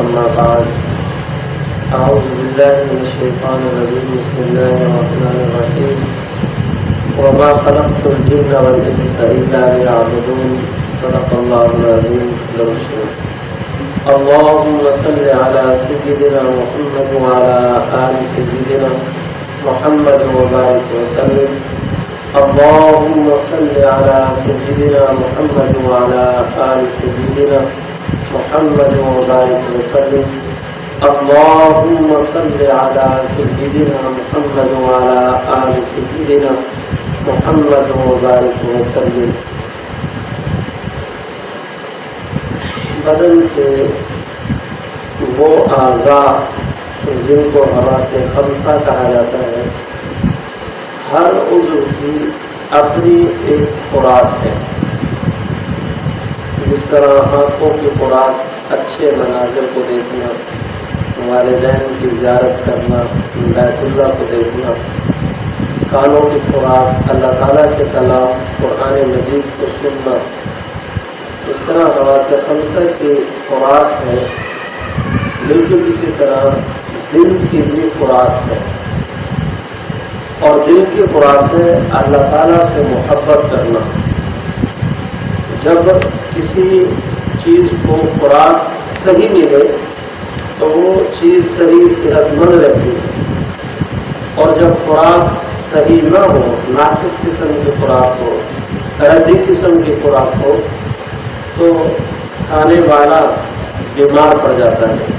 أما بعد أعوذ بالله من الشيطان الرجيم بسم الله الرحمن الرحيم وما خلقت الجن والإنس إلا ليعبدون صدق الله العظيم اللهم صل على سيدنا محمد وعلى آل سيدنا محمد وبارك وسلم اللهم صل على سيدنا محمد وعلى آل سيدنا محمد وبارك وسلم اللهم صل على سيدنا محمد وعلى آل سيدنا محمد وبارك وسلم بدن کے وہ اعضاء جن کو حواس خمسہ کہا جاتا ہے، ہر عضو کی اپنی ایک خوراک ہے۔ جس طرح آنکھوں کی خوراک اچھے مناظر کو دیکھنا، والدین کی زیارت کرنا، بیت اللہ کو دیکھنا، کانوں کی خوراک اللہ تعالیٰ کے کلام قرآن مجید کو سننا، اس طرح حواس خمسہ کی خوراک ہے۔ بالکل اسی طرح دل کی بھی خوراک ہے، اور دل کی خوراک ہے اللہ تعالیٰ سے محبت کرنا۔ جب کسی چیز کو خوراک صحیح ملے تو وہ چیز صحیح صحت مند رہتی ہے، اور جب خوراک صحیح نہ ہو، ناقص قسم کی خوراک ہو، ردی قسم کی خوراک ہو، تو کھانے والا بیمار پڑ جاتا ہے۔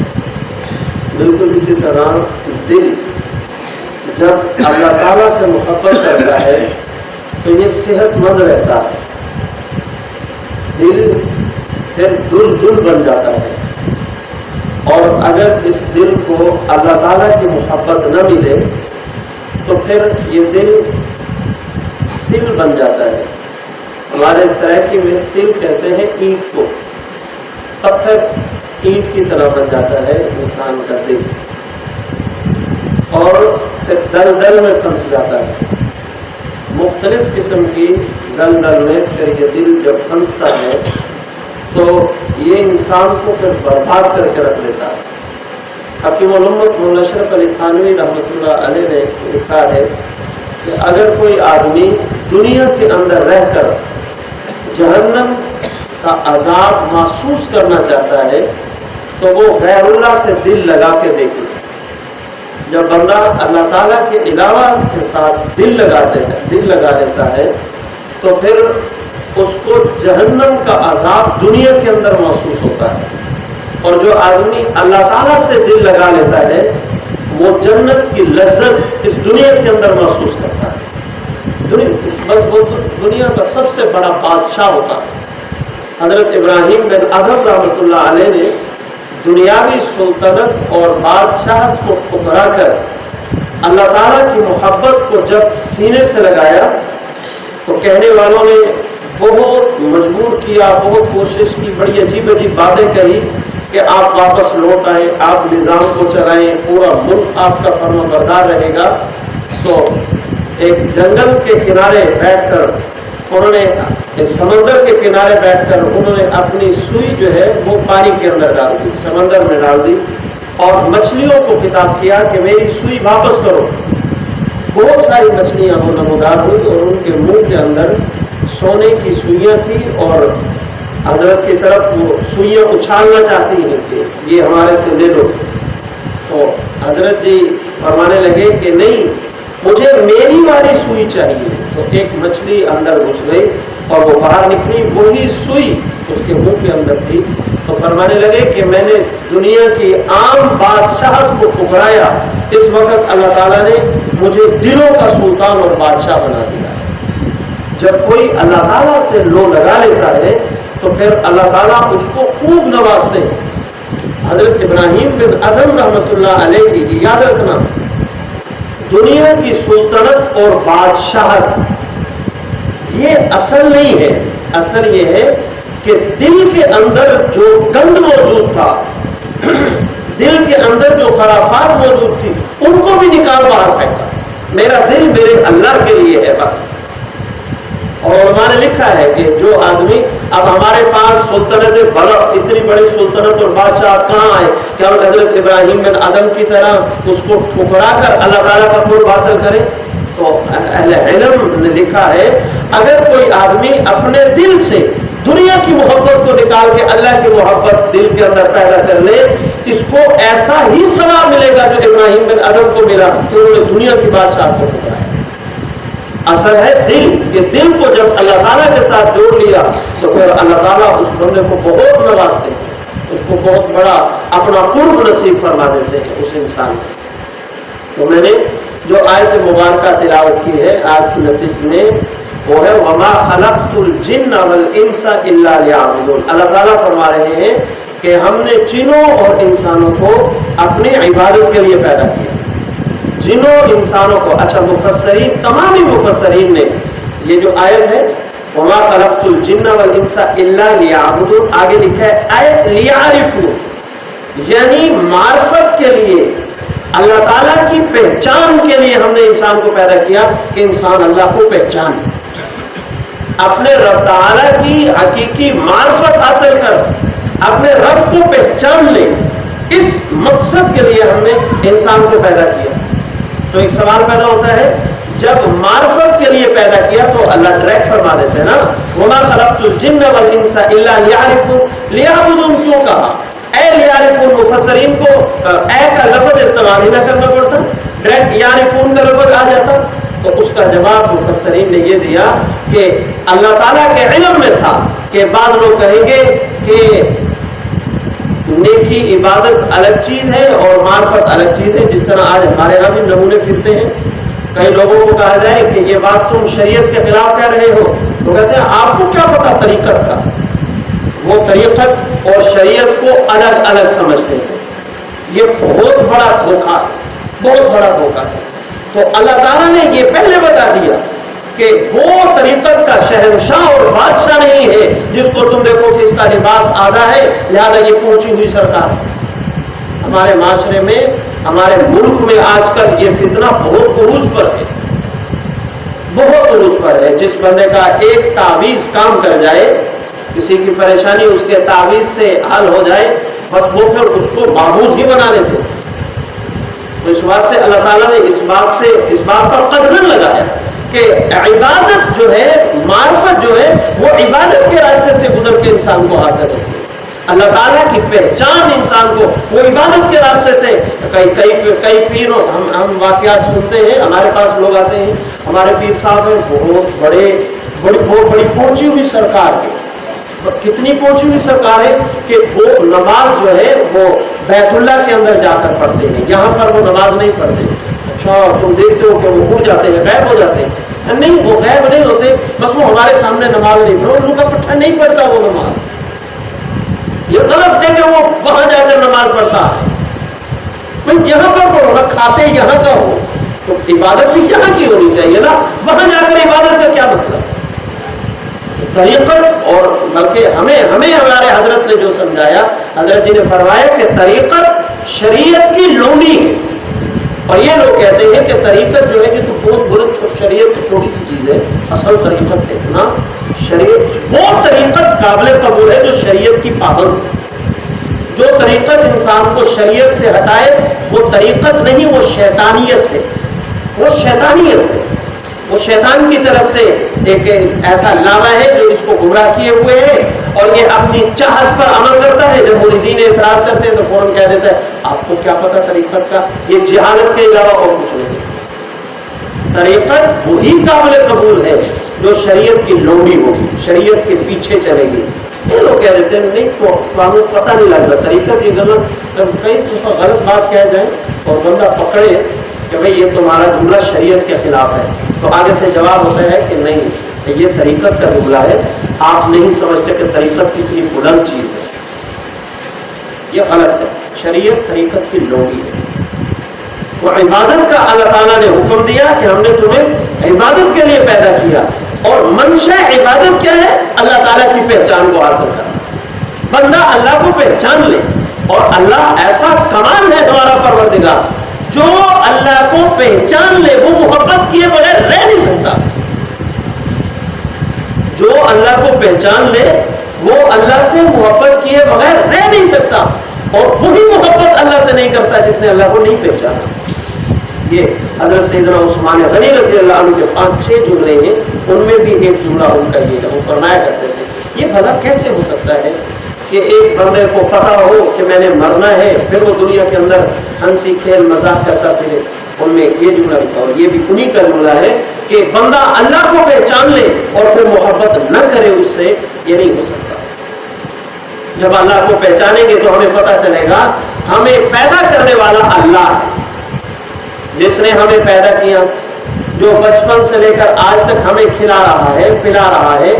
بالکل اسی طرح دل جب اللہ تعالیٰ سے محبت کرتا ہے تو یہ صحت مند رہتا ہے، دل پھر دل بن جاتا ہے۔ اور اگر اس دل کو اللہ تعالیٰ کی محبت نہ ملے تو پھر یہ دل سل بن جاتا ہے۔ ہمارے سرائکی میں سل کہتے ہیں اینٹ کو، پتھر اینٹ کی طرح بن جاتا ہے انسان کا دل، اور پھر دل میں پھنس جاتا ہے۔ مختلف قسم کی دل میں پھر یہ دل جب پھنستا ہے تو یہ انسان کو پھر برباد کر کے رکھ دیتا ہے۔ حکیم الامت مولانا اشرف علی تھانوی رحمۃ اللہ علیہ نے لکھا ہے کہ اگر کوئی آدمی دنیا کے اندر رہ کر جہنم کا عذاب محسوس کرنا چاہتا ہے تو وہ غیر اللہ سے دل لگا کے دیکھے۔ جب بندہ اللہ تعالیٰ کے علاوہ کے ساتھ دل لگا لیتا ہے تو پھر اس کو جہنم کا عذاب دنیا کے اندر محسوس ہوتا ہے، اور جو آدمی اللہ تعالیٰ سے دل لگا لیتا ہے وہ جنت کی لذت اس دنیا کے اندر محسوس کرتا ہے۔ دنیا کا سب سے بڑا بادشاہ ہوتا ہے۔ حضرت ابراہیم بن ادھم رحمۃ اللہ علیہ نے دنیاوی سلطنت اور بادشاہت کو ٹھکرا کر اللہ تعالیٰ کی محبت کو جب سینے سے لگایا تو کہنے والوں نے بہت مجبور کیا، بہت کوشش کی، بڑی عجیب باتیں کہی کہ آپ واپس لوٹ آئیں، آپ نظام کو چلائیں، پورا ملک آپ کا فرما بردار رہے گا۔ تو ایک جنگل کے کنارے بیٹھ کر انہوں نے، سمندر کے کنارے بیٹھ کر انہوں نے اپنی سوئی جو ہے وہ پانی کے اندر ڈال دی، سمندر میں ڈال دی، اور مچھلیوں کو خطاب کیا کہ میری سوئی واپس کرو۔ بہت ساری مچھلیاں نمودار ہوئی اور ان کے منہ کے اندر سونے کی سوئیاں تھی، اور حضرت کی طرف وہ سوئیاں اچھالنا چاہتی ہیں کہ یہ ہمارے سے لے لو۔ تو حضرت جی فرمانے لگے کہ نہیں، مجھے میری والی سوئی چاہیے۔ تو ایک مچھلی اندر گھس گئی اور وہ باہر نکلی، وہی سوئی اس کے منہ کے اندر تھی۔ تو فرمانے لگے کہ میں نے دنیا کی عام بادشاہت کو ٹھکرایا، اس وقت اللہ تعالیٰ نے مجھے دلوں کا سلطان اور بادشاہ بنا دیا۔ جب کوئی اللہ تعالیٰ سے لو لگا لیتا ہے تو پھر اللہ تعالیٰ اس کو خوب نوازتے ہیں۔ حضرت ابراہیم بن ادھم رحمۃ اللہ علیہ کی یاد رکھنا، دنیا کی سلطنت اور بادشاہت یہ اصل نہیں ہے، اصل یہ ہے کہ دل کے اندر جو گند موجود تھا، دل کے اندر جو خرافات موجود تھی، ان کو بھی نکال باہر پھینکا۔ میرا دل میرے اللہ کے لیے ہے بس۔ اور علماء نے لکھا ہے کہ جو آدمی اب ہمارے پاس سلطنت بلخ اتنی بڑی سلطنت اور بادشاہ کہاں آئے کہ ہم حضرت ابراہیم بن آدم کی طرح اس کو ٹھکرا کر اللہ تعالیٰ کا قرب حاصل کریں؟ تو اہل علم نے لکھا ہے اگر کوئی آدمی اپنے دل سے دنیا کی محبت کو نکال کے اللہ کی محبت دل کے اندر پیدا کر لے، اس کو ایسا ہی ثواب ملے گا جو ابراہیم بن آدم کو ملا کہ انہوں نے دنیا کی بادشاہ کو ٹھکرایا۔ اثر ہے دل کہ دل کو جب اللہ تعالیٰ کے ساتھ جوڑ لیا تو پھر اللہ تعالیٰ اس بندے کو بہت نوازتے ہیں، اس کو بہت بڑا اپنا قرب نصیب فرما دیتے ہیں اس انسان کو۔ تو میں نے جو آیت مبارکہ تلاوت کی ہے آج کی نشست میں وہ ہے وما خلقت الجن والانس الا لیعبدون۔ اللہ تعالیٰ فرما رہے ہیں کہ ہم نے جنوں اور انسانوں کو اپنی عبادت کے لیے پیدا کیا۔ جنوں انسانوں کو، اچھا مفسرین تمامی مفسرین نے یہ جو آیت ہے وما خلقت الجن والانس الا لیعبدون آگے لکھا ہے اے لیعرفون، یعنی معرفت کے لیے، اللہ تعالیٰ کی پہچان کے لیے ہم نے انسان کو پیدا کیا کہ انسان اللہ کو پہچانے، اپنے رب تعالیٰ کی حقیقی معرفت حاصل کر اپنے رب کو پہچان لے، اس مقصد کے لیے ہم نے انسان کو پیدا کیا۔ تو ایک سوال پیدا ہوتا ہے جب معرفت کے لیے پیدا کیا تو اللہ ڈائریکٹ فرما دیتے ہیں نا وما خلقت الجن والانس الا لیعرفون، لیعبدون کیوں کہا؟ اے لیعرفون، مفسرین کو اے کا لفظ استعمال ہی نہ کرنا پڑتا، ڈائریکٹ یعرفون کا لفظ آ جاتا۔ تو اس کا جواب مفسرین نے یہ دیا کہ اللہ تعالیٰ کے علم میں تھا کہ بعض لوگ کہیں گے کہ نیکی عبادت الگ چیز ہے اور معرفت الگ چیز ہے، جس طرح آج ہمارے یہاں بھی نمونے پھرتے ہیں۔ کئی لوگوں کو کہا جائے کہ یہ بات تم شریعت کے خلاف کہہ رہے ہو، وہ کہتے ہیں آپ کو کیا پتا طریقت کا، وہ طریقت اور شریعت کو الگ الگ سمجھتے ہیں۔ یہ بہت بڑا دھوکہ ہے، بہت بڑا دھوکہ ہے۔ تو اللہ تعالیٰ نے یہ پہلے بتا دیا کہ وہ طریقت کا شہنشاہ اور بادشاہ نہیں ہے جس کو تم دیکھو کہ اس کا لباس آدھا ہے لہذا یہ پہنچی ہوئی سرکار ہے۔ ہمارے معاشرے میں، ہمارے ملک میں آج کل یہ فتنہ بہت عروج پر ہے، بہت عروج پر ہے۔ جس بندے کا ایک تعویذ کام کر جائے، کسی کی پریشانی اس کے تعویذ سے حل ہو جائے، بس وہ پھر اس کو معبود ہی بنا لیتے۔ تو اس واسطے اللہ تعالیٰ نے اس بات پر قدغن لگایا کہ عبادت جو ہے، معرفت جو ہے، وہ عبادت کے راستے سے گزر کے انسان کو حاصل ہوتی ہے۔ اللہ تعالیٰ کی پہچان انسان کو وہ عبادت کے راستے سے کئی پیروں ہم واقعات سنتے ہیں، ہمارے پاس لوگ آتے ہیں، ہمارے پیر صاحب ہیں بہت بڑی پہنچی ہوئی سرکار کے، کتنی پہنچی ہوئی سرکار ہے کہ وہ نماز جو ہے وہ بیت اللہ کے اندر جا کر پڑھتے ہیں، یہاں پر وہ نماز نہیں پڑھتے۔ اچھا تم دیکھتے ہو کہ وہ اڑ جاتے ہیں، غائب ہو جاتے ہیں؟ نہیں، وہ غائب نہیں ہوتے، بس وہ ہمارے سامنے نماز نہیں پڑھو، ان کا پٹھا نہیں پڑھتا وہ نماز۔ یہ غلط ہے کہ وہ وہاں جا کر نماز پڑھتا ہے، بھائی یہاں پر پڑھو نا، کھاتے یہاں کا ہو تو عبادت بھی یہاں کی ہونی چاہیے نا، وہاں جا کر عبادت کا کیا مطلب؟ طریقت، اور بلکہ ہمیں ہمارے حضرت نے جو سمجھایا، حضرت جی نے فرمایا کہ طریقت شریعت کی لونڈی ہے، اور یہ لوگ کہتے ہیں کہ طریقت جو ہے کہ تو بہت بڑی شریعت کی چھوٹی سی چیز ہے، اصل طریقت ہے نا شریعت، وہ طریقت قابل قبول ہے جو شریعت کی پابند ہے۔ جو طریقت انسان کو شریعت سے ہٹائے وہ طریقت نہیں، وہ شیطانیت ہے، وہ شیطانیت ہے، وہ شیطان کی طرف سے ایک ایسا لاوا ہے جو اس کو گمراہ کیے ہوئے ہے، اور یہ اپنی چاہت پر عمل کرتا ہے۔ جب مریدین اعتراض کرتے ہیں تو فوراً کہہ دیتا ہے آپ کو کیا پتہ طریقت کا، یہ جہالت کے علاوہ اور کچھ نہیں۔ طریقت وہی قابل قبول ہے جو شریعت کی لونڈی ہوگی، شریعت کے پیچھے چلے گی۔ یہ لوگ کہہ دیتے ہیں نہیں تو ہمیں پتہ نہیں لگتا طریقت، یہ غلط، کئی دفعہ غلط بات کہہ جائیں اور بندہ پکڑے کہ بھئی یہ تمہارا جملہ شریعت کے خلاف ہے، تو آگے سے جواب ہوتا ہے کہ نہیں یہ طریقت کا جملہ ہے، آپ نہیں سمجھتے کہ طریقت کتنی بلند چیز ہے، یہ غلط ہے۔ شریعت طریقت کی لونڈی ہے۔ وہ عبادت کا اللہ تعالیٰ نے حکم دیا کہ ہم نے تمہیں عبادت کے لیے پیدا کیا، اور منشا عبادت کیا ہے؟ اللہ تعالیٰ کی پہچان کو حاصل کرنا۔ بندہ اللہ کو پہچان لے، اور اللہ ایسا کمال ہے ہمارا پروردگار جو اللہ کو پہچان لے وہ محبت کیے بغیر رہ نہیں سکتا۔ جو اللہ کو پہچان لے وہ اللہ سے محبت کیے بغیر رہ نہیں سکتا، اور وہی محبت اللہ سے نہیں کرتا جس نے اللہ کو نہیں پہچانا۔ یہ حضرت سیدنا عثمان غنی رضی اللہ عنہ کے 5-6 جملے ہیں، ان میں بھی ایک جملہ ان کا یہ ہے، وہ فرمایا کرتے تھے یہ بھلا کیسے ہو سکتا ہے کہ ایک بندے کو پتا ہو کہ میں نے مرنا ہے، پھر وہ دنیا کے اندر ہنسی کھیل مذاق کرتا پھرے۔ ان میں یہ جملہ لکھا ہو، یہ بھی انہی کا جملہ ہے کہ بندہ اللہ کو پہچان لے اور پھر محبت نہ کرے اس سے، یہ نہیں ہو سکتا۔ جب اللہ کو پہچانیں گے تو ہمیں پتہ چلے گا ہمیں پیدا کرنے والا اللہ ہے، جس نے ہمیں پیدا کیا، جو بچپن سے لے کر آج تک ہمیں کھلا رہا ہے پلا رہا ہے،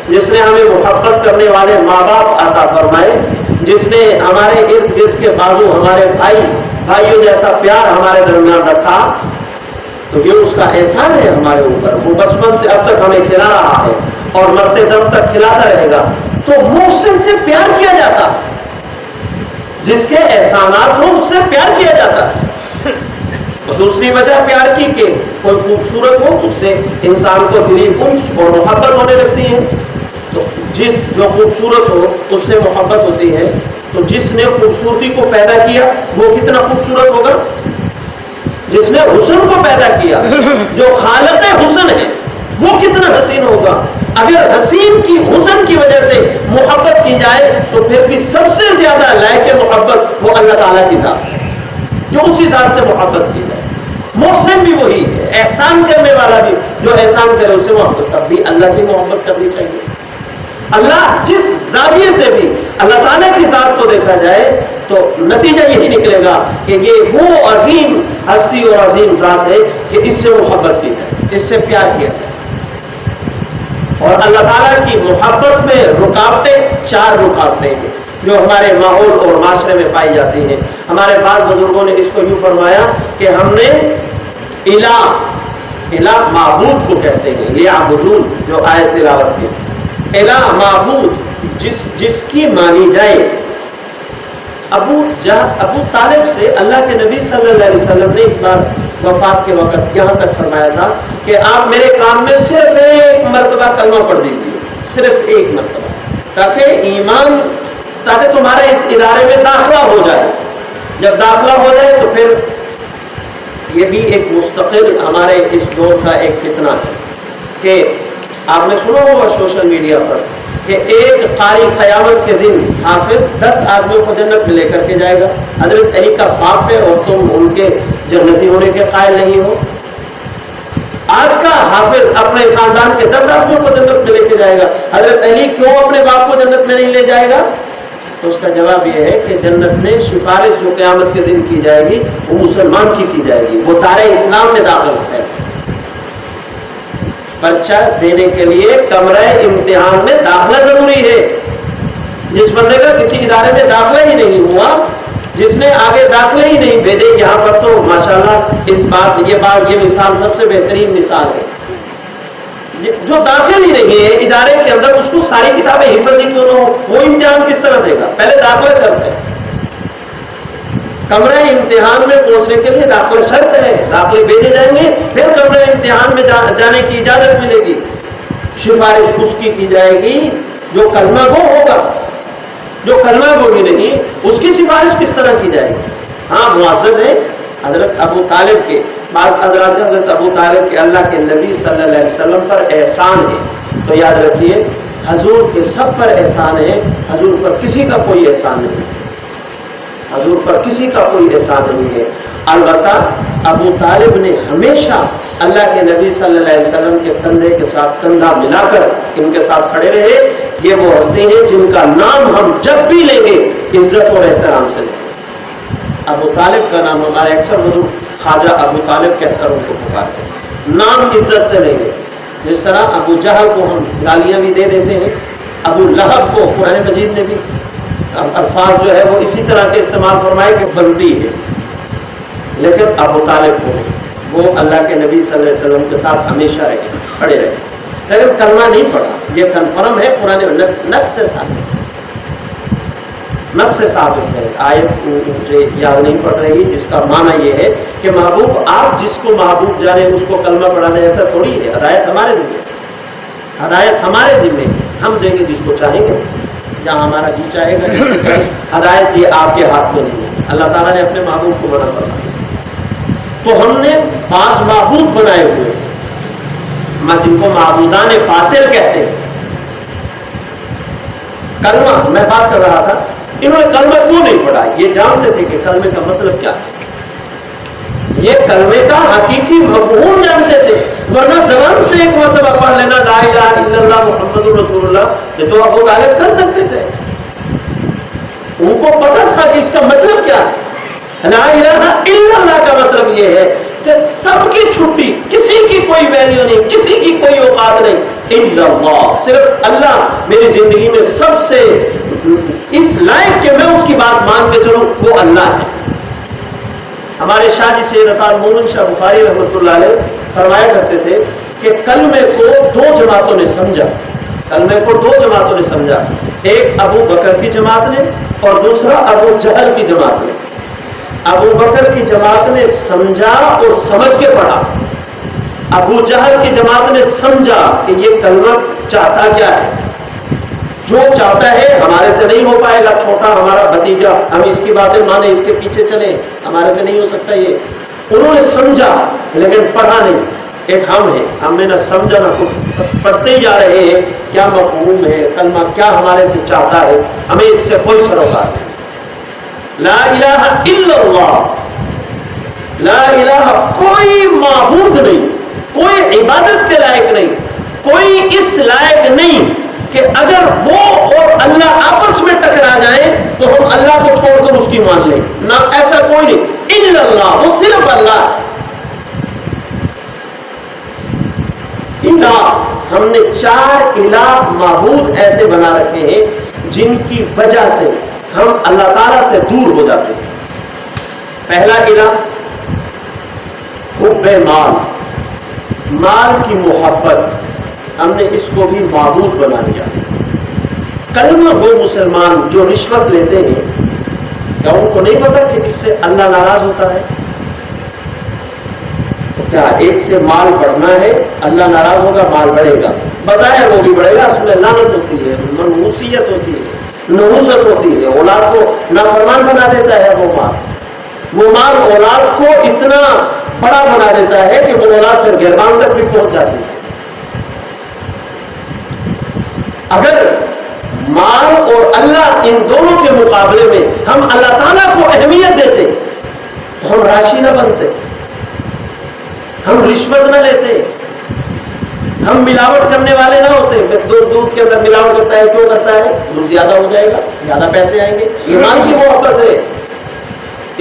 جس نے ہمیں محبت کرنے والے ماں باپ عطا فرمائے، جس نے ہمارے ارد گرد کے بازو ہمارے بھائیوں جیسا پیار ہمارے درمیان رکھا، تو یہ اس کا احسان ہے ہمارے اوپر۔ وہ بچپن سے اب تک ہمیں کھلا رہا ہے اور مرتے دم تک کھلاتا رہے گا، تو محسن سے پیار کیا جاتا ہے، جس کے احسانات ہو اس سے پیار کیا جاتا ہے۔ اور دوسری وجہ پیار کی کہ کوئی خوبصورت ہو، اس سے انسان کو دلی انس اور محبت ہونے لگتی ہے، تو جو خوبصورت ہو اس سے محبت ہوتی ہے، تو جس نے خوبصورتی کو پیدا کیا وہ کتنا خوبصورت ہوگا، جس نے حسن کو پیدا کیا، جو خالق حسن ہے وہ کتنا حسین ہوگا۔ اگر حسین کی حسن کی وجہ سے محبت کی جائے تو پھر بھی سب سے زیادہ لائق محبت وہ اللہ تعالیٰ کی ذات ہے، جو اسی ذات سے محبت کی جائے۔ محسن بھی وہی ہے، احسان کرنے والا بھی، جو احسان کرے اسے محبت، تب بھی اللہ سے محبت کرنی چاہیے۔ اللہ جس زاویے سے بھی اللہ تعالیٰ کی ذات کو دیکھا جائے تو نتیجہ یہی نکلے گا کہ یہ وہ عظیم ہستی اور عظیم ذات ہے کہ اس سے محبت کی جائے، اس سے پیار کیا جائے۔ اور اللہ تعالیٰ کی محبت میں رکاوٹیں 4 رکاوٹیں ہیں جو ہمارے ماحول اور معاشرے میں پائی جاتی ہیں۔ ہمارے بعض بزرگوں نے اس کو یوں فرمایا کہ ہم نے الہ معبود کو کہتے ہیں، لیعبدون جو آیت تلاوت کی، الہ معبود جس کی مانی جائے۔ ابو طالب سے اللہ کے نبی صلی اللہ علیہ وسلم نے ایک بار وفات کے وقت یہاں تک فرمایا تھا کہ آپ میرے کام میں صرف 1 مرتبہ کلمہ پڑھ دیجیے، صرف 1 مرتبہ، تاکہ تمہارے اس ادارے میں داخلہ ہو جائے۔ جب داخلہ ہو جائے تو پھر یہ بھی ایک مستقل ہمارے اس دور کا ایک فتنہ ہے کہ آپ نے سنا ہوگا سوشل میڈیا پر کہ ایک قاری قیامت کے دن حافظ 10 آدمیوں کو جنت میں لے کر کے جائے گا، حضرت علی کا باپ ہے اور تم ان کے جنتی ہونے کے قائل نہیں ہو۔ آج کا حافظ اپنے خاندان کے 10 آدمیوں کو جنت میں لے کے جائے گا، حضرت علی کیوں اپنے باپ کو جنت میں نہیں لے جائے گا؟ تو اس کا جواب یہ ہے کہ جنت میں سفارش جو قیامت کے دن کی جائے گی وہ مسلمان کی جائے گی، وہ دار اسلام میں داخل ہے۔ پرچہ دینے کے لیے کمرہ امتحان میں داخلہ ضروری ہے۔ جس بندے کا کسی ادارے میں داخلہ ہی نہیں ہوا، جس نے آگے داخلے ہی نہیں بھیجے، یہاں پر تو ماشاءاللہ یہ مثال سب سے بہترین مثال ہے۔ جو داخل ہی نہیں ہے ادارے کے اندر، اس کو ساری کتابیں حفظ ہی کیوں نہ ہو، وہ امتحان کس طرح دے گا؟ پہلے داخلہ شرط ہے، کمرہ امتحان میں پہنچنے کے لیے داخلہ شرط ہے، داخلے بھیجے جائیں گے، پھر کمرہ امتحان میں جانے کی اجازت ملے گی۔ سفارش اس کی جائے گی جو کلمہ گو ہوگا، جو کلمہ گو ہی نہیں اس کی سفارش کس طرح کی جائے گی؟ ہاں معزز ہے حضرت ابو طالب کے، بعض حضرات حضرت ابو طالب کے اللہ کے نبی صلی اللہ علیہ وسلم پر احسان ہے، تو یاد رکھیے حضور کے سب پر احسان ہے، حضور پر کسی کا کوئی احسان نہیں ہے، حضور پر کسی کا کوئی احسان نہیں ہے۔ البتہ ابو طالب نے ہمیشہ اللہ کے نبی صلی اللہ علیہ وسلم کے کندھے کے ساتھ کندھا ملا کر ان کے ساتھ کھڑے رہے۔ یہ وہ ہستی ہیں جن کا نام ہم جب بھی لیں گے عزت اور احترام سے لیں گے۔ ابو طالب کا نام ہمارے اکثر حضور خواجہ ابو طالب کہہ کر ان کو پکارتے ہیں، نام عزت سے لیں گے۔ جس طرح ابو جہل کو ہم گالیاں بھی دے دیتے ہیں، ابو لہب کو قرآن مجید نے بھی الفاظ جو ہے وہ اسی طرح کے استعمال فرمائے کہ بندی ہے، لیکن ابو طالب کو وہ اللہ کے نبی صلی اللہ علیہ وسلم کے ساتھ ہمیشہ رہے، کھڑے رہے، لیکن کلمہ نہیں پڑھا۔ یہ کنفرم ہے قرآن نص سے ثابت ہے۔ آیت مجھے یاد نہیں پڑ رہی، جس کا معنی یہ ہے کہ محبوب آپ جس کو محبوب جانے اس کو کلمہ پڑھانے، ایسا تھوڑی ہے۔ ہدایت ہمارے ذمہ، ہدایت ہمارے ذمہ، ہم دیں گے جس کو چاہیں گے۔ جہاں ہمارا جی چاہے گا. ہدایت یہ آپ کے ہاتھ میں نہیں ہے. اللہ تعالیٰ نے اپنے معبود کو منع فرمایا. تو ہم نے 5 معبود بنائے ہوئے جن کو معبودان باطل کہتے ہیں. کلمہ میں بات کر رہا تھا, انہوں نے کلمہ کیوں نہیں پڑھا؟ یہ جانتے تھے کہ کلمے کا مطلب کیا ہے, یہ کلمے کا حقیقی مفہوم جانتے تھے, ورنہ زبان سے ایک مرتبہ پڑھ لینا لا الہ الا اللہ محمد رسول اللہ یہ تو ابو طالب کر سکتے تھے. ان کو پتا تھا کہ اس کا مطلب کیا ہے. لا الہ الا اللہ کا مطلب یہ ہے کہ سب کی چھٹی, کسی کی کوئی ویلیو نہیں, کسی کی کوئی اوقات نہیں, الا اللہ, صرف اللہ میری زندگی میں سب سے اس لائق کہ میں اس کی بات مان کے چلوں وہ اللہ ہے. ہمارے شاہ جی سید عطا المومن شاہ بخاری رحمۃ اللہ علیہ فرمایا کرتے تھے کہ کلمے کو 2 جماعتوں نے سمجھا. کلمے کو 2 جماعتوں نے سمجھا, ایک ابو بکر کی جماعت نے اور دوسرا ابو جہل کی جماعت نے. ابو بکر کی جماعت نے سمجھا اور سمجھ کے پڑھا. ابو جہل کی جماعت نے سمجھا کہ یہ کلمہ چاہتا کیا ہے, جو چاہتا ہے ہمارے سے نہیں ہو پائے گا, چھوٹا ہمارا بھتیجا, ہم اس کی باتیں مانیں, اس کے پیچھے چلیں, ہمارے سے نہیں ہو سکتا یہ. انہوں نے سمجھا لیکن پڑھا نہیں. ایک ہم ہیں, ہم نے نہ سمجھا نہ کچھ, بس پڑھتے ہی جا رہے ہیں کیا مفہوم ہے کلمہ, کیا ہمارے سے چاہتا ہے, ہمیں اس سے کوئی سروکار نہیں. لا الہ الا اللہ, لا الہ, کوئی معبود نہیں, کوئی عبادت کے لائق نہیں, کوئی اس لائق نہیں کہ اگر وہ اور اللہ آپس میں ٹکرا جائیں تو ہم اللہ کو چھوڑ کر اس کی مان لیں. نہ ایسا کوئی نہیں, الا اللہ, وہ صرف اللہ ہے. الہ, ہم نے 4 الہ معبود ایسے بنا رکھے ہیں جن کی وجہ سے ہم اللہ تعالیٰ سے دور ہو جاتے ہیں. پہلا الہ حب مال, مال کی محبت, ہم نے اس کو بھی معبود بنا لیا. کلمہ گو مسلمان جو رشوت لیتے ہیں, کیا ان کو نہیں پتا کہ اس سے اللہ ناراض ہوتا ہے؟ تو کیا ایک سے مال بڑھنا ہے, اللہ ناراض ہوگا, مال بڑھے گا, بظاہر وہ بھی بڑھے گا, اس میں لعنت ہوتی ہے, منحوسیت ہوتی ہے, نحوست ہوتی ہے, اولاد کو نافرمان بنا دیتا ہے. وہ مال اولاد کو اتنا بڑا بنا دیتا ہے کہ وہ اولاد پھر گربان تک بھی پہنچ جاتی ہے. اگر مال اور اللہ ان دونوں کے مقابلے میں ہم اللہ تعالیٰ کو اہمیت دیتے تو ہم راشی نہ بنتے, ہم رشوت نہ لیتے, ہم ملاوٹ کرنے والے نہ ہوتے. دودھ کے اندر ملاوٹ کرتا ہے, کیوں کرتا ہے؟ دودھ زیادہ ہو جائے گا, زیادہ پیسے آئیں گے. ایمان کی محبت ہے,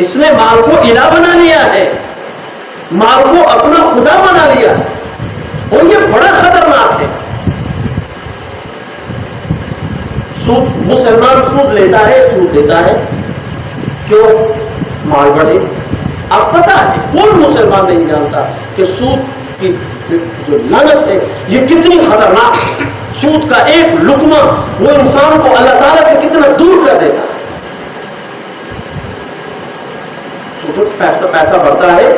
اس نے مال کو الہ بنا لیا ہے, مال کو اپنا خدا بنا لیا, اور یہ بڑا خطرناک ہے. سود, مسلمان سود لیتا ہے, سود دیتا ہے, کیوں؟ مال بڑھے. اب پتا ہے کون مسلمان نہیں جانتا کہ سود کی جو لعنت ہے یہ کتنی خطرناک ہے. سود کا ایک لقمہ وہ انسان کو اللہ تعالیٰ سے کتنا دور کر دیتا ہے. پیسہ بڑھتا ہے,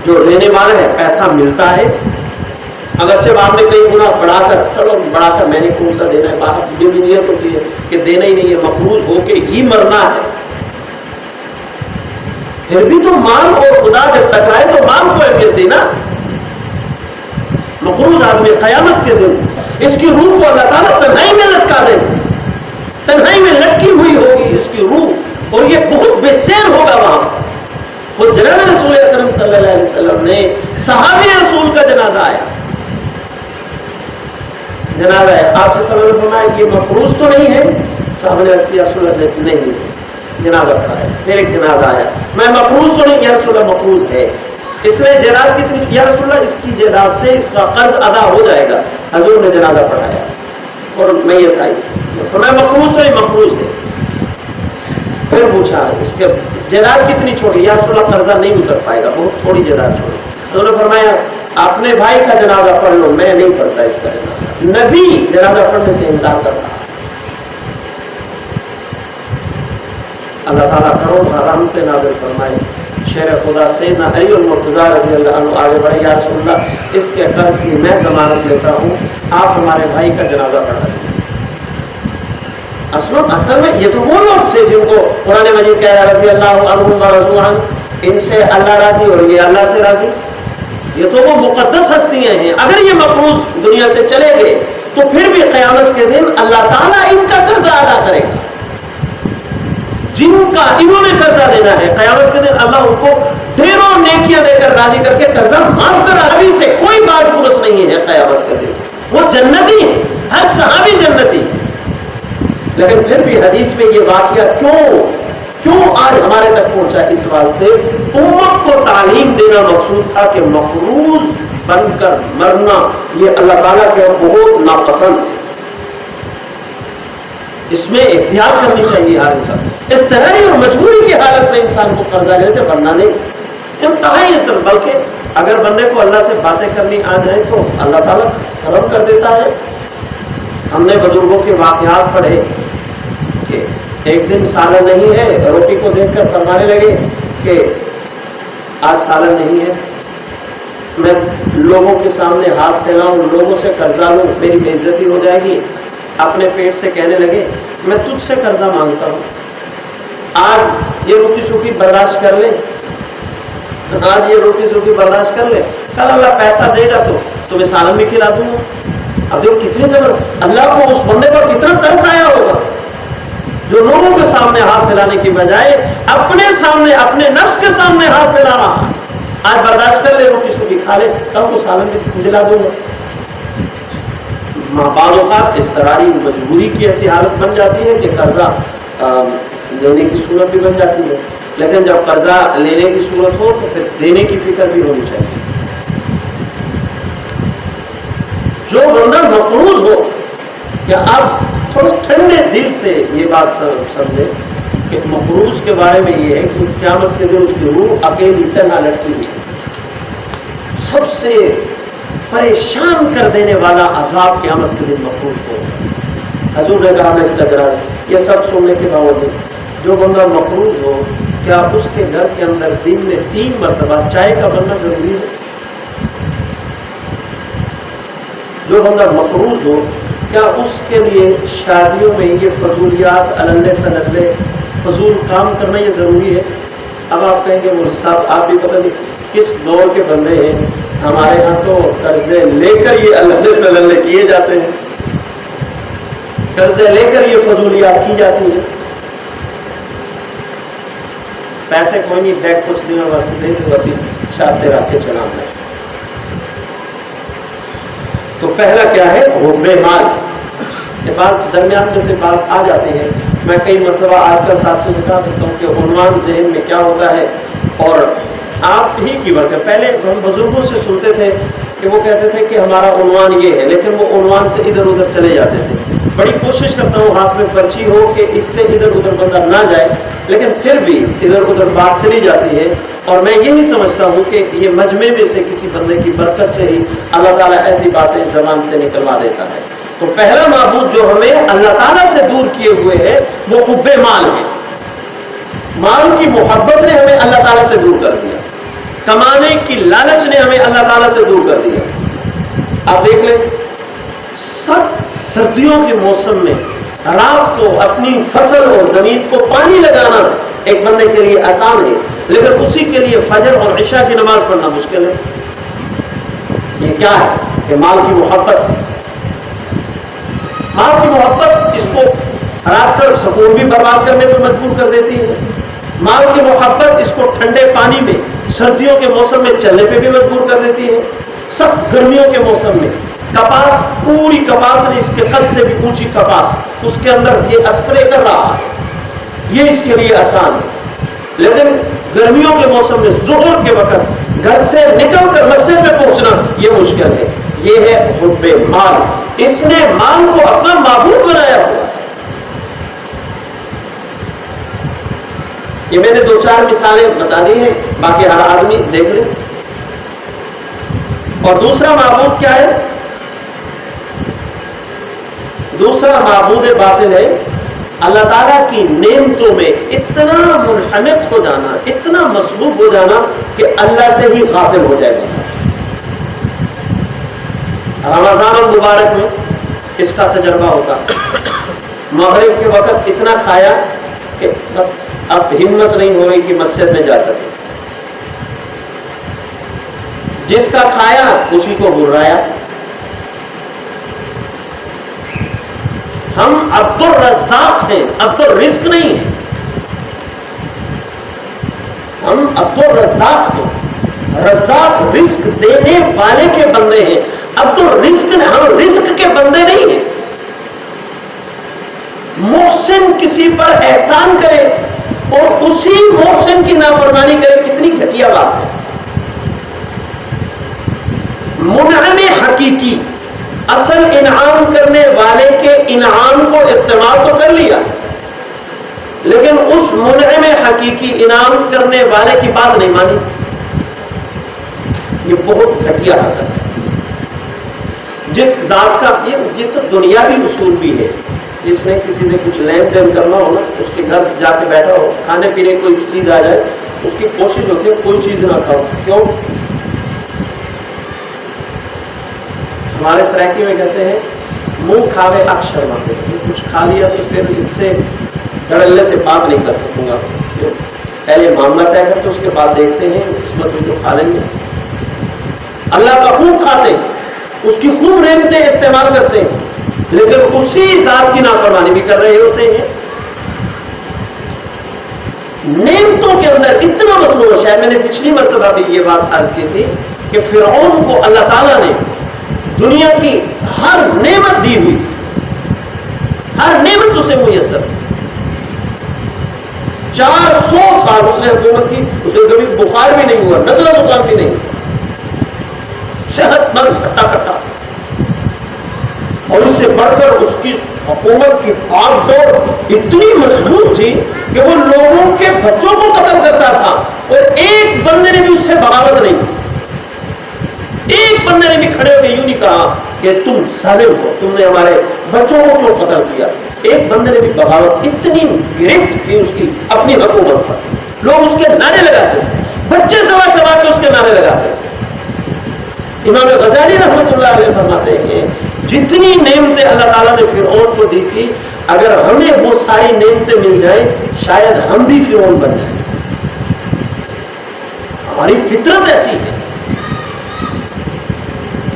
جو لینے والا ہے پیسہ ملتا ہے, اگرچہ آپ نے کئی گنا بڑھا کر, چلو بڑھا کر میں نے کون سا دینا ہے, باہر یہ بھی نیت ہوتی ہے کہ دینا ہی نہیں ہے, مقروض ہو کے ہی مرنا ہے. پھر بھی تو مال اور خدا جب ٹکرائے تو مال کو اہمیت دینا. مقروض آدمی قیامت کے دن اس کی روح کو اللہ تعالیٰ تنہائی میں لٹکا دیں گے, تنہائی میں لٹکی ہوئی ہوگی اس کی روح, اور یہ بہت بے چین ہوگا وہاں. خود جناب رسول اکرم صلی اللہ علیہ وسلم نے صحابی رسول کا جنازہ آیا, جنازہ ہے, آپ سے سوال فرمایا یہ مقروض تو نہیں ہے؟ صحابہ نے عرض کیا رسول اللہ نہیں, جنازہ پڑھا ہے. پھر ایک جنازہ آیا, میں مقروض تو نہیں, یا رسول اللہ مقروض ہے. اس نے جنازہ کتنی, یا رسول اللہ اس کی جنازہ سے اس کا قرض ادا ہو جائے گا. حضور نے جنازہ پڑھایا اور میت آئی, میں مقروض تو نہیں, مقروض ہے. پھر پوچھا اس کے جنازہ کتنی چھوڑی, یا رسول اللہ قرضہ نہیں اتر پائے گا, بہت تھوڑی جنازہ چھوڑی. حضور نے فرمایا اپنے بھائی کا جنازہ پڑھ لو, میں نہیں پڑھتا اس کا جنازہ. نبی جنازہ پڑھنے سے انکار کرتا. اللہ تعالیٰ کرم رحمت نازل فرمائے. شیر خدا سیدنا علی المرتضیٰ رضی اللہ عنہ آگے بڑھے, یا رسول اللہ اس کے قرض کی میں ضمانت لیتا ہوں, آپ ہمارے بھائی کا جنازہ پڑھا دیں. اصل میں یہ تو وہ لوگ تھے جن کو قرآن مجید کہہ رہا رضی اللہ عنہم ورضوا عنہ، ان سے اللہ راضی اور یہ اللہ سے راضی. یہ تو وہ مقدس ہستیاں ہیں. اگر یہ مقروض دنیا سے چلے گئے تو پھر بھی قیامت کے دن اللہ تعالیٰ ان کا قرضہ ادا کرے گا. جن کا انہوں نے قرضہ دینا ہے قیامت کے دن اللہ ان کو ڈھیروں نیکیاں دے کر راضی کر کے قرضہ معاف کرا. ابھی سے کوئی باز پرس نہیں ہے قیامت کے دن. وہ جنتی ہیں، ہر صحابی جنتی. لیکن پھر بھی حدیث میں یہ واقعہ کیوں آج ہمارے تک پہنچا؟ اس واسطے امت کو تعلیم دینا مقصود تھا کہ مقروض بن کر مرنا یہ اللہ تعالیٰ کے بہت ناپسند ہے. اس میں احتیاط کرنی چاہیے ہر انسان. اضطراری اور مجبوری کی حالت میں انسان کو قرضہ لینا چاہیے، ورنہ نہیں انتہائی اس طرح. بلکہ اگر بندے کو اللہ سے باتیں کرنی آ جائیں تو اللہ تعالیٰ کرم کر دیتا ہے. ہم نے بزرگوں کے واقعات پڑھے کہ ایک دن سالن نہیں ہے، روٹی کو دیکھ کر فرمانے لگے کہ آج سالن نہیں ہے، میں لوگوں کے سامنے ہاتھ پھیلاؤں، لوگوں سے قرضہ لوں، میری بے عزتی ہو جائے گی. اپنے پیٹ سے کہنے لگے میں تجھ سے قرضہ مانگتا ہوں، آج یہ روٹی سوکھی برداشت کر لے، آج یہ روٹی سوکھی برداشت کر لے، کل اللہ پیسہ دے گا تو تمہیں سالن بھی کھلا دوں گا. اب دیکھو کتنی زبردست، اللہ کو اس بندے پر کتنا ترس آیا ہوگا جو لوگوں کے سامنے ہاتھ پھیلانے کی بجائے اپنے سامنے، اپنے نفس کے سامنے ہاتھ پھیلا رہا ہے. آج برداشت کر لے، روٹی سوکھی کھا لے، کل کو سالن بھی دلا دوں گا. بعض اوقات اضطراری مجبوری کی ایسی حالت بن جاتی ہے کہ قرضہ لینے کی صورت بھی بن جاتی ہے. لیکن جب قرضہ لینے کی صورت ہو تو پھر دینے کی فکر بھی ہونی چاہیے. جو بندہ مقروض ہو، کیا آپ تھوڑا ٹھنڈے دل سے یہ بات سمجھے کہ مقروض کے بارے میں یہ ہے کہ قیامت کے دن اس کی روح اکیلی تنہا لٹکی ہوئی. سب سے پریشان کر دینے والا عذاب قیامت کے دن مقروض کو. حضور نے کہا میں اس کا گرا. یہ سب سننے کے باوجود جو بندہ مقروض ہو، کیا اس کے گھر کے اندر دن میں 3 مرتبہ چائے کا بننا ضروری ہے؟ جو بندہ مقروض ہو، کیا اس کے لیے شادیوں میں یہ فضولیات، اللے تللے، فضول کام کرنا یہ ضروری ہے؟ اب آپ کہیں گے مولوی صاحب آپ بھی پتہ نہیں کس دور کے بندے ہیں، ہمارے ہاں تو قرضے لے کر یہ اللے تللے کیے جاتے ہیں، قرضے لے کر یہ فضولیات کی جاتی ہیں. پیسے کوئی نہیں، بیگ کچھ دنوں واسطے دے تو وسیع چاہتے رکھ کے چلا ہے. تو پہلا کیا ہے؟ حب مال. یہ بات درمیان میں سے بات آ جاتی ہے. میں کئی مرتبہ آج کل ساتھیوں سے کہا کرتا ہوں کہ عنوان ذہن میں کیا ہوتا ہے، اور آپ ہی کی وقت پہلے ہم بزرگوں سے سنتے تھے کہ وہ کہتے تھے کہ ہمارا عنوان یہ ہے، لیکن وہ عنوان سے ادھر ادھر چلے جاتے تھے. بڑی کوشش کرتا ہوں ہاتھ میں پرچی ہو کہ اس سے ادھر ادھر بندہ نہ جائے، لیکن پھر بھی ادھر ادھر بات چلی جاتی ہے. اور میں یہی سمجھتا ہوں کہ یہ مجمع میں سے کسی بندے کی برکت سے ہی اللہ تعالیٰ ایسی باتیں زبان سے نکلوا دیتا ہے. تو پہلا معبود جو ہمیں اللہ تعالیٰ سے دور کیے ہوئے ہے وہ حب مال ہے. مال کی محبت نے ہمیں اللہ تعالیٰ سے دور کر دیا، کمانے کی لالچ نے ہمیں اللہ تعالیٰ سے دور کر دیا. آپ دیکھ لیں سخت سردیوں کے موسم میں رات کو اپنی فصل اور زمین کو پانی لگانا ایک بندے کے لیے آسان ہے، لیکن اسی کے لیے فجر اور عشاء کی نماز پڑھنا مشکل ہے. یہ کیا ہے؟ کہ مال کی محبت ہے. مال کی محبت اس کو رات کر سکون بھی برباد کرنے پر مجبور کر دیتی ہے. مال کی محبت اس کو ٹھنڈے پانی میں سردیوں کے موسم میں چلنے پہ بھی مجبور کر دیتی ہے. سخت گرمیوں کے موسم میں کپاس، پوری کپاس نے اس کے قد سے بھی اونچی کپاس، اس کے اندر یہ اسپرے کر رہا ہے، یہ اس کے لیے آسان ہے. لیکن گرمیوں کے موسم میں ظہر کے وقت گھر سے نکل کر مسجد میں پہنچنا یہ مشکل ہے. یہ ہے حب مال. اس نے مال کو اپنا معبود بنایا ہوا ہے. یہ میں نے 2-4 مثالیں بتا دی ہیں، باقی ہر آدمی دیکھ لے. اور دوسرا معبود کیا ہے؟ دوسرا معبود باطل ہے اللہ تعالیٰ کی نعمتوں میں اتنا منحمق ہو جانا، اتنا مصروف ہو جانا کہ اللہ سے ہی غافل ہو جائے گا. رمضان المبارک میں اس کا تجربہ ہوتا ہے. مغرب کے وقت اتنا کھایا کہ بس اب ہمت نہیں ہو رہی کہ مسجد میں جا سکے. جس کا کھایا اسی کو گرایا. ہم عبد الرزاق ہیں, عبد الرزق نہیں ہیں. ہم عبد الرزاق ہیں. رزاق رزق دینے والے کے بندے ہیں. عبد الرزق نے, ہم رزق کے بندے نہیں ہیں. محسن کسی پر احسان کرے اور اسی محسن کی نافرمانی کرے, کتنی گھٹیا بات ہے. منعم حقیقی اصل انعام کرنے والے کے انعام کو استعمال تو کر لیا, لیکن اس منعم حقیقی انعام کرنے والے کی بات نہیں مانی. یہ بہت گھٹیا حرکت ہے. جس ذات کا یہ تو دنیاوی اصول بھی ہے. جس نے کسی نے کچھ لین دین کرنا ہو نا, اس کے گھر جا کے بیٹھا ہو, کھانے پینے کی کوئی چیز آ جائے, اس کی کوشش ہوتی ہے کوئی چیز نہ کھاؤ. کیوں؟ ہمارے سرائکی میں کہتے ہیں منہ کھاوے اکشر مانگے. کچھ کھا لیا تو پھر اس سے دھڑلے سے بات نہیں کر سکوں گا. پہلے معاملہ طے کرتے اس کے بعد دیکھتے ہیں, قسمت ہوئی تو کھا لیں گے. اللہ کا خوب کھاتے ہیں, اس کی خوب نعمتیں استعمال کرتے ہیں, لیکن اسی ذات کی نافرمانی بھی کر رہے ہوتے ہیں. نعمتوں کے اندر اتنا مصروف ہے. میں نے پچھلی مرتبہ بھی یہ بات عرض کی تھی کہ فرعون کو اللہ تعالیٰ نے دنیا کی ہر نعمت دی ہوئی, ہر نعمت اسے میسر. 400 سال اس نے حکومت کی, اس نے کبھی بخار بھی نہیں ہوا, نزلہ زکام بھی نہیں, صحت مند ہٹا کٹا. اور اس سے بڑھ کر اس کی حکومت کی بھاگ دوڑ اتنی مضبوط تھی کہ وہ لوگوں کے بچوں کو قتل کرتا تھا, اور ایک بندے نے بھی اس سے بغاوت نہیں کی. ایک بندے نے بھی کھڑے ہو کے یوں نہیں کہا کہ تم ظالم ہو, تم نے ہمارے بچوں کو کیوں قتل کیا. ایک بندے نے بھی بغاوت, اتنی گرفت تھی اس کی اپنی حکومت پر. لوگ اس کے نعرے لگاتے تھے, بچے سوا کروا کے اس کے نعرے لگاتے تھے. امام غزالی رحمۃ اللہ علیہ فرماتے ہیں جتنی نعمتیں اللہ تعالیٰ نے فرعون کو دی تھی, اگر ہمیں وہ ساری نعمتیں مل جائیں شاید ہم بھی فرعون بن جائیں. ہماری فطرت ایسی ہے.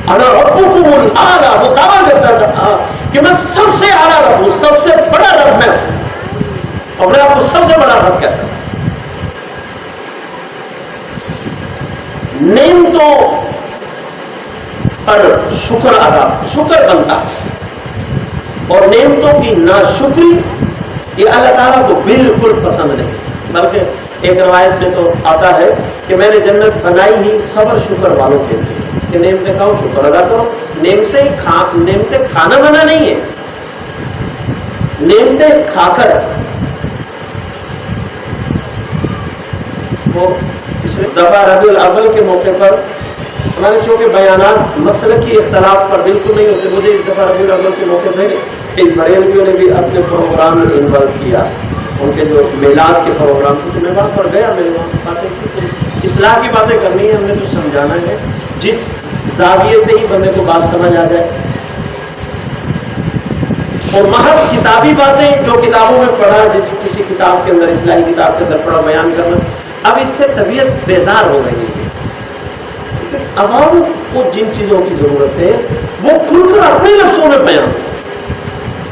انا ربکم الاعلی, وہ دعویٰ کرتا تھا کہ میں سب سے اعلیٰ رب ہوں, سب سے بڑا رب میں ہوں, اور میں آپ کو سب سے بڑا رب کہتا ہوں. نعمتوں پر شکر ادا, شکر بنتا ہے, اور نعمتوں کی ناشکری یہ اللہ تعالیٰ کو بالکل پسند نہیں. بلکہ ایک روایت میں تو آتا ہے کہ میں نے جنت بنائی ہی صبر شکر والوں کے لیے, کہ نعمتیں کھاؤ شکر ادا کرو. نعمتیں کھانا بنا نہیں ہے, نعمتیں کھا کر. وہ پچھلے دفعہ ربیع الاول کے موقع پر ہمارے چونکہ بیانات مسلک کی اختلاف پر بالکل نہیں ہوتے, مجھے اس دفعہ ربیع الاول کے موقع پہ ایک بریلویوں نے بھی اپنے پروگرام میں انوالو کیا. ان کے جو میلاد کے پروگرام تھے, تو میں وہاں پر گیا, میں نے وہاں باتیں کی. اصلاح کی باتیں کرنی ہے, ہم نے تو سمجھانا ہے جس زاویے سے ہی بندے کو بات سمجھ آ جائے. اور محض کتابی باتیں جو کتابوں میں پڑھا, جس کسی کتاب کے اندر, اصلاحی کتاب کے اندر پڑھا, بیان کرنا, اب اس سے طبیعت بیزار ہو رہی ہے. عوام کو جن چیزوں کی ضرورت ہے وہ کھل کر اپنے لفظوں میں بیان ہو,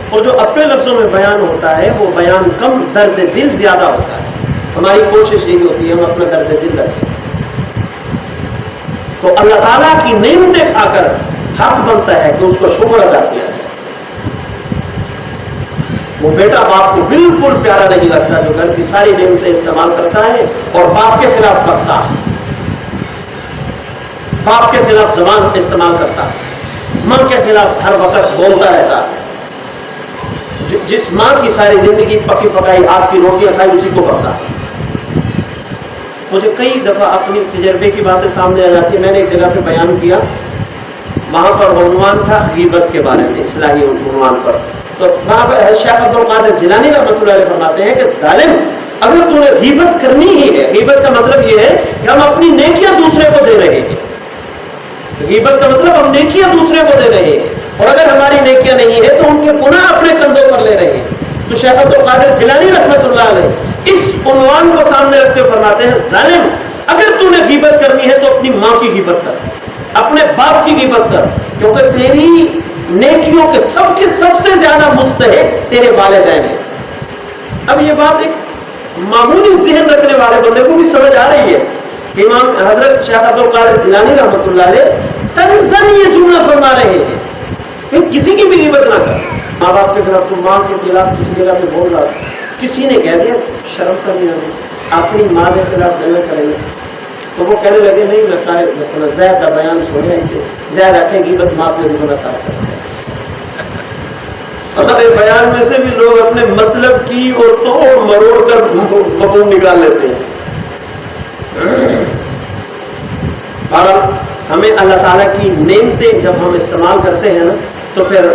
اور جو اپنے لفظوں میں بیان ہوتا ہے وہ بیان کم, درد دل زیادہ ہوتا ہے. ہماری کوشش یہی ہوتی ہے ہم اپنا درد دل رکھیں. تو اللہ تعالیٰ کی نعمتیں کھا کر حق بنتا ہے کہ اس کو شکر ادا کیا جائے. وہ بیٹا باپ کو بالکل پیارا نہیں لگتا جو گھر کی ساری نعمتیں استعمال کرتا ہے اور باپ کے خلاف بکتا ہے, باپ کے خلاف زبان استعمال کرتا ہے, ماں کے خلاف ہر وقت بولتا رہتا ہے. جس ماں کی ساری زندگی پکی پکائی آپ کی روٹیاں کھائی اسی کو بکتا ہے. مجھے کئی دفعہ اپنی تجربے کی باتیں سامنے آ جاتی ہیں. میں نے ایک جگہ پہ بیان کیا, وہاں پر عنوان تھا غیبت کے بارے میں, اصلاحی عنوان پر. تو وہاں پہ شیخ عبد القادر جیلانی رحمۃ اللہ علیہ فرماتے ہیں کہ ظالم, اگر تم نے غیبت کرنی ہی ہے, غیبت کا مطلب یہ ہے کہ ہم اپنی نیکیاں دوسرے کو دے رہے ہیں. غیبت کا مطلب ہم نیکیاں دوسرے کو دے رہے ہیں, اور اگر ہماری نیکیاں نہیں ہے تو ان کے گناہ اپنے کندھوں پر لے رہے ہیں. تو شیخ عبد القادر جیلانی رحمۃ اللہ علیہ اس عنوان کو سامنے رکھتے ہوئے فرماتے ہیں ظالم اگر تو نے غیبت کرنی ہے تو اپنی ماں کی غیبت کر, اپنے باپ کی غیبت کر, کیونکہ تیری نیکیوں کے سب سے زیادہ مستحق تیرے والدین ہیں. اب یہ بات ایک معمولی ذہن رکھنے والے بندے کو بھی سمجھ آ رہی ہے کہ امام حضرت شیخ عبد القادر جیلانی رحمۃ اللہ علیہ تنزن یہ جملہ فرما رہے ہیں کہ کسی کی بھی غیبت نہ کر. ماں باپ کے خلاف, تو ماں کے خلاف کسی جگہ پہ بول رہا, کسی نے کہہ دیا شرم تو نہیں آئی اپنی ماں کے خلاف گلا کریں گے, تو وہ کہنے لگے نہیں لگتا ہے زیادہ بیان سونے کہ زیادہ رکھے غیبت ماں پہ نہیں کر سکتے ہیں. ہمارے بیان میں سے بھی لوگ اپنے مطلب کی اور توڑ مروڑ کر مفہوم نکال لیتے ہیں. اور ہمیں اللہ تعالیٰ کی نعمتیں جب ہم استعمال کرتے ہیں نا تو پھر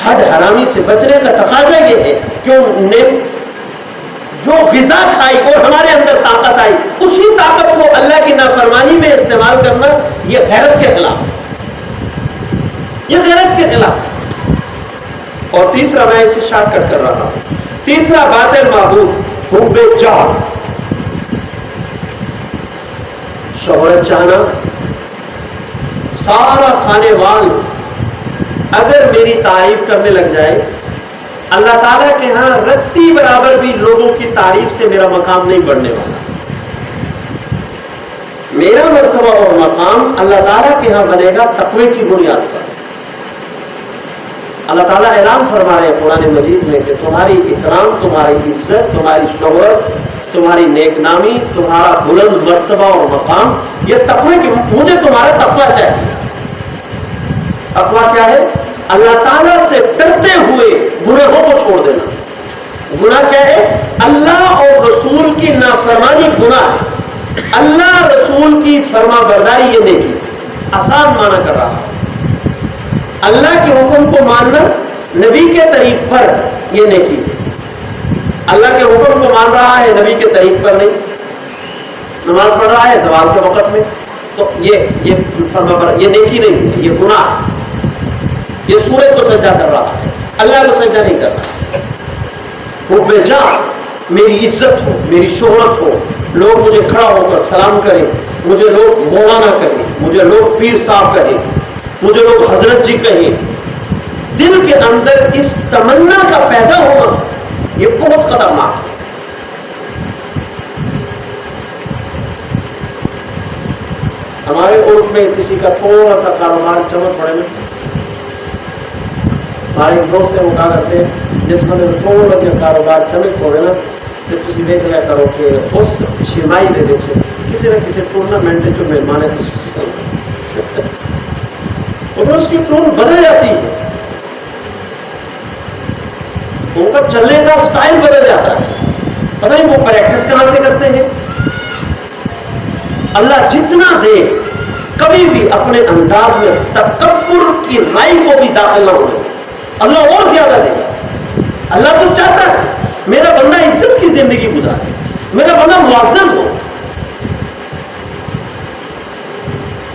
حد حرامی سے بچنے کا تقاضا یہ ہے کہ جو غذا کھائی اور ہمارے اندر طاقت آئی اسی طاقت کو اللہ کی نافرمانی میں استعمال کرنا یہ غیرت کے خلاف, یہ غیرت کے خلاف. اور تیسرا میں اسے شارٹ کٹ کر رہا ہوں, تیسرا باطل معبود حب جاہ, شہرت چاہنا. سارا کھانے وال اگر میری تعریف کرنے لگ جائے, اللہ تعالیٰ کے ہاں رتی برابر بھی لوگوں کی تعریف سے میرا مقام نہیں بڑھنے والا. میرا مرتبہ اور مقام اللہ تعالیٰ کے ہاں بنے گا تقوی کی بنیاد پر. اللہ تعالیٰ اعلان فرما رہے ہیں قرآن مجید میں کہ تمہاری اکرام, تمہاری عزت, تمہاری شہرت, تمہاری نیک نامی, تمہارا بلند مرتبہ اور مقام یہ تقوی کی, مجھے تمہارا تقوی چاہیے. تقوی کیا ہے؟ اللہ تعالیٰ سے ڈرتے ہوئے گناہوں کو چھوڑ دینا. گناہ کیا ہے؟ اللہ اور رسول کی نافرمانی گناہ ہے. اللہ رسول کی فرما برداری یہ نیکی. آسان معنی کر رہا, اللہ کے حکم کو ماننا نبی کے طریق پر یہ نیکی. اللہ کے حکم کو مان رہا ہے نبی کے طریق پر نہیں, نماز پڑھ رہا ہے زوال کے وقت میں, تو یہ فرما برداری یہ نیکی نہیں ہے, یہ گناہ ہے. یہ سورج کو سجدہ کر رہا ہے, اللہ کو سجدہ نہیں کر رہا. حب جاہ, میری عزت ہو, میری شہرت ہو, لوگ مجھے کھڑا ہو کر سلام کریں, مجھے لوگ مولانا کہیں, مجھے لوگ پیر صاحب کہیں, مجھے لوگ حضرت جی کہیں. دل کے اندر اس تمنا کا پیدا ہونا یہ بہت خطرناک ہے. ہمارے عرف میں کسی کا تھوڑا سا کاروبار چمک پڑے نا, ہمارے ایک دوست ہے وہ کہا کرتے ہیں جس بندے میں تھوڑا جہا کاروبار چمک ہوگا نا تو تسی دیکھ لیا کرو کہ اس چھمائی دے وچ کسی نہ کسی ٹورنامنٹ جو مہمان ہے اور اس کی ٹون بدل جاتی ہے, ان کا چلنے کا سٹائل بدل جاتا ہے. پتہ نہیں وہ پریکٹس کہاں سے کرتے ہیں. اللہ جتنا دے کبھی بھی اپنے انداز میں تکبر کی رائی کو بھی داخل نہ ہونے دے. اللہ اور زیادہ دے گا. اللہ تو چاہتا ہے میرا بندہ عزت کی زندگی گزارے, میرا بندہ معزز ہو.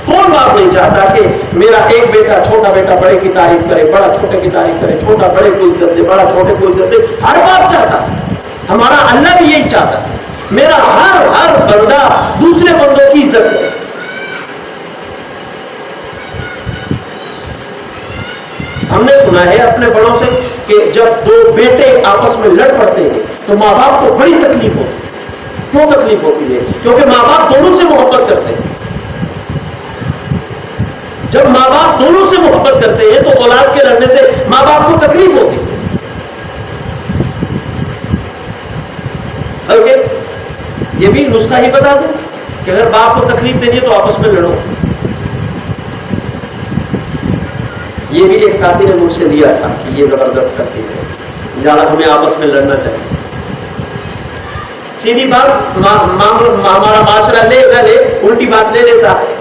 کون باپ نہیں چاہتا کہ میرا ایک بیٹا چھوٹا بیٹا بڑے کی تعریف کرے, بڑا چھوٹے کی تعریف کرے, چھوٹا بڑے کو عزت دے, بڑا چھوٹے کو عزت دے. ہر باپ چاہتا ہے, ہمارا اللہ بھی یہی چاہتا ہے میرا ہر بندہ دوسرے بندوں کی عزت کرے. ہم نے سنا ہے اپنے بڑوں سے کہ جب دو بیٹے آپس میں لڑ پڑتے ہیں تو ماں باپ کو بڑی تکلیف ہوتی ہے. کیوں تکلیف ہوتی ہے؟ کیونکہ ماں باپ دونوں سے محبت کرتے ہیں. جب ماں باپ دونوں سے محبت کرتے ہیں تو اولاد کے لڑنے سے ماں باپ کو تکلیف ہوتی ہے. یہ بھی نسخہ ہی بتا دوں کہ اگر باپ کو تکلیف دینی ہے تو آپس میں لڑو. یہ بھی ایک ساتھی نے مجھ سے لیا تھا کہ یہ زبردست کرتی ہے, زیادہ ہمیں آپس میں لڑنا چاہیے. سیدھی بات, ہمارا معاشرہ لے نہ لے الٹی بات لے لیتا ہے.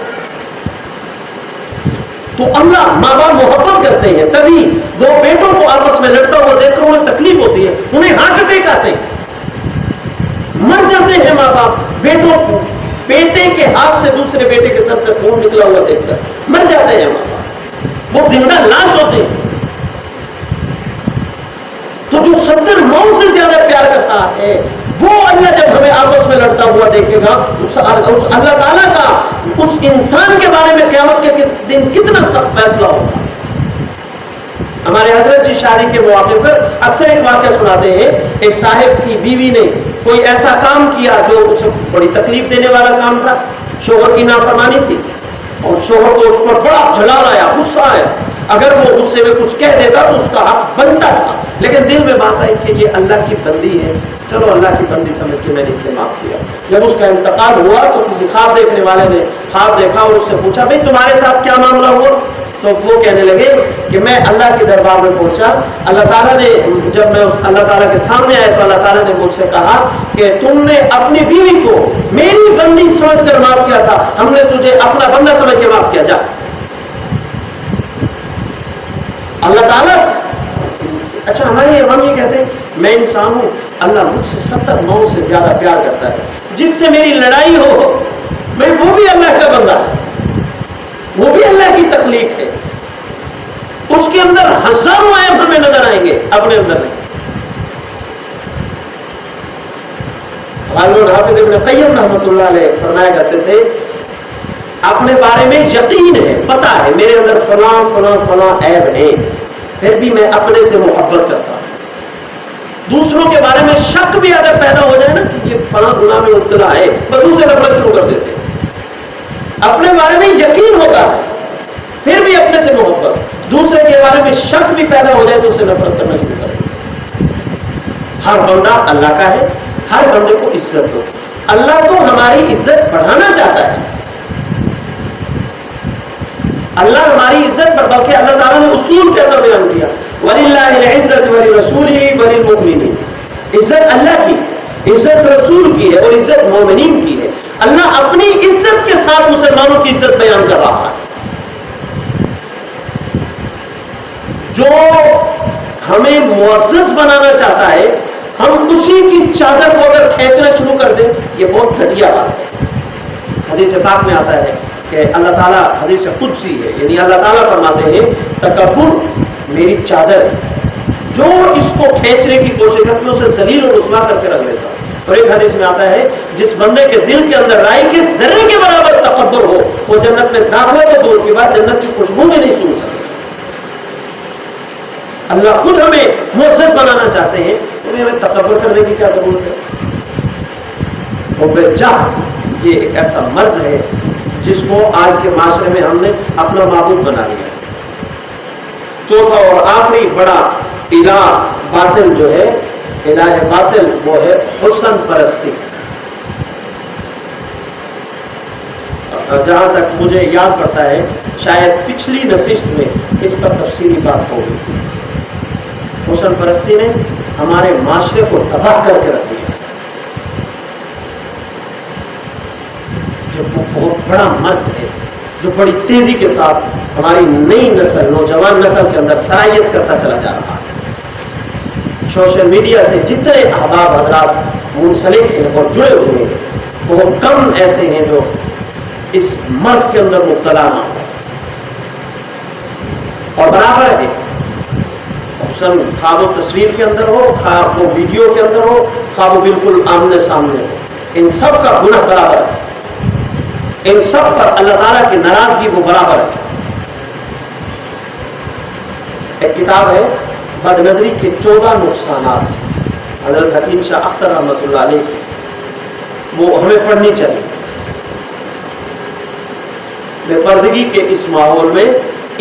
تو اللہ ماں باپ محبت کرتے ہیں, تبھی دو بیٹوں کو آپس میں لڑتا ہوا دیکھ کر انہیں تکلیف ہوتی ہے, انہیں ہارٹ اٹیک آتے ہیں, مر جاتے ہیں ماں باپ. بیٹوں کو بیٹے کے ہاتھ سے دوسرے بیٹے کے سر سے خون نکلا ہوا دیکھ کر مر جاتے ہیں ماں باپ. وہ زندہ لاش ہوتے ہیں. تو جو 70 موت سے زیادہ پیار کرتا ہے وہ اللہ جب ہمیں آپس میں لڑتا ہوا دیکھے گا, اس اللہ تعالیٰ کا اس انسان کے بارے میں قیامت کے دن کتنا سخت فیصلہ ہوگا. ہمارے حضرت جی شادی کے موقع پر اکثر ایک واقعہ سناتے ہیں. ایک صاحب کی بیوی نے کوئی ایسا کام کیا جو اسے بڑی تکلیف دینے والا کام تھا. شوہر کی نافرمانی تھی اور شوہر کو اس پر بڑا جلال آیا, غصہ آیا. اگر وہ غصے میں کچھ کہہ دیتا تو اس کا حق بنتا تھا, لیکن دل میں بات آئی کہ یہ اللہ کی بندی ہے, چلو اللہ کی بندی سمجھ کے میں نے اسے معاف کیا. جب اس کا انتقال ہوا تو کسی خواب دیکھنے والے نے خواب دیکھا اور اس سے پوچھا بھائی تمہارے ساتھ کیا معاملہ ہوا. تو وہ کہنے لگے کہ میں اللہ کے دربار میں پہنچا, اللہ تعالیٰ نے جب میں اللہ تعالیٰ کے سامنے آیا تو اللہ تعالیٰ نے مجھ سے کہا کہ تم نے اپنی بیوی کو میری بندی سمجھ کر معاف کیا تھا, ہم نے تجھے اپنا بندہ سمجھ کے معاف کیا. جا. اللہ تعالیٰ اچھا ہمارے ہم یہ کہتے ہیں میں انسان ہوں, اللہ مجھ سے 70 موت سے زیادہ پیار کرتا ہے. جس سے میری لڑائی ہو میں وہ بھی اللہ کا بندہ ہے, وہ بھی اللہ کی تخلیق ہے, اس کے اندر ہزاروں عیب ہمیں نظر آئیں گے, اپنے اندر نہیں. غالباً حافظ ابن قیم رحمۃ اللہ علیہ فرمایا کرتے تھے اپنے بارے میں یقین ہے, پتا ہے میرے اندر فلاں فلاں فلاں عیب ہے, پھر بھی میں اپنے سے محبت کرتا ہوں. دوسروں کے بارے میں شک بھی اگر پیدا ہو جائے نا کہ یہ فلاں گناہ میں مبتلا ہے, بس اسے نفرت شروع کر دیتے ہیں. اپنے بارے میں یقین ہوتا ہے پھر بھی اپنے سے محبت, دوسرے کے بارے میں شک بھی پیدا ہو جائے تو اسے نفرت کرنا شروع کرے. ہر بندہ اللہ کا ہے, ہر بندے کو عزت دو. اللہ تو ہماری عزت بڑھانا چاہتا ہے, اللہ ہماری عزت پر, بلکہ اللہ تعالیٰ نے اصول کیسا بیان کیا, وَلِلَّهِ الْعِزَّةُ وَلِرَسُولِهِ وَلِلْمُؤْمِنِينَ. عزت اللہ کی ہے, عزت رسول کی ہے اور عزت مومنین کی ہے. اللہ اپنی عزت کے ساتھ مسلمانوں کی عزت بیان کر رہا ہے. جو ہمیں معزز بنانا چاہتا ہے ہم اسی کی چادر کو اگر کھینچنا شروع کر دیں, یہ بہت گھٹیا بات ہے. حدیث پاک میں آتا ہے کہ اللہ تعالیٰ, حدیث قدسی ہے, یعنی اللہ تعالیٰ فرماتے ہیں تکبر میری چادر ہے, جو اس کو کھینچنے کی کوشش کرتے ہیں اسے ذلیل اور رسوا کر کے رکھ لیتا. اور ایک حدیث میں آتا ہے جس بندے کے دل کے اندر رائی کے ذرے کے برابر تکبر ہو وہ جنت میں داخلہ تو دور کی بات جنت کی خوشبو میں نہیں سن سکتے. اللہ خود ہمیں معزز بنانا چاہتے ہیں, ہمیں تکبر کرنے کی کیا ضرورت ہے. وہ بے جان یہ ایک ایسا مرض ہے جس کو آج کے معاشرے میں ہم نے اپنا معبود بنا لیا. چوتھا اور آخری بڑا الہ باطل جو ہے, الہ باطل, وہ ہے حسن پرستی. جہاں تک مجھے یاد پڑتا ہے شاید پچھلی نشست میں اس پر تفصیلی بات ہوگی. حسن پرستی نے ہمارے معاشرے کو تباہ کر کے رکھ دیا. وہ بہت بڑا مرض ہے جو بڑی تیزی کے ساتھ ہماری نئی نسل, نوجوان نسل کے اندر سرایت کرتا چلا جا رہا ہے. سوشل میڈیا سے جتنے احباب حضرات منسلک ہیں اور جڑے ہوئے ہیں بہت کم ایسے ہیں جو اس مرض کے اندر مبتلا نہ ہو. اور برابر ہے حسن خواب و تصویر کے اندر ہو, خواب وہ ویڈیو کے اندر ہو, خواب وہ بالکل آمنے سامنے ہو, ان سب کا گناہ برابر ہے. ان سب پر اللہ تعالیٰ کی ناراضگی وہ برابر ہے. ایک کتاب ہے بد نظری کے 14 نقصانات, حضرت حکیم شاہ اختر رحمۃ اللہ علیہ کی, وہ ہمیں پڑھنی چاہیے. بے پردگی کے اس ماحول میں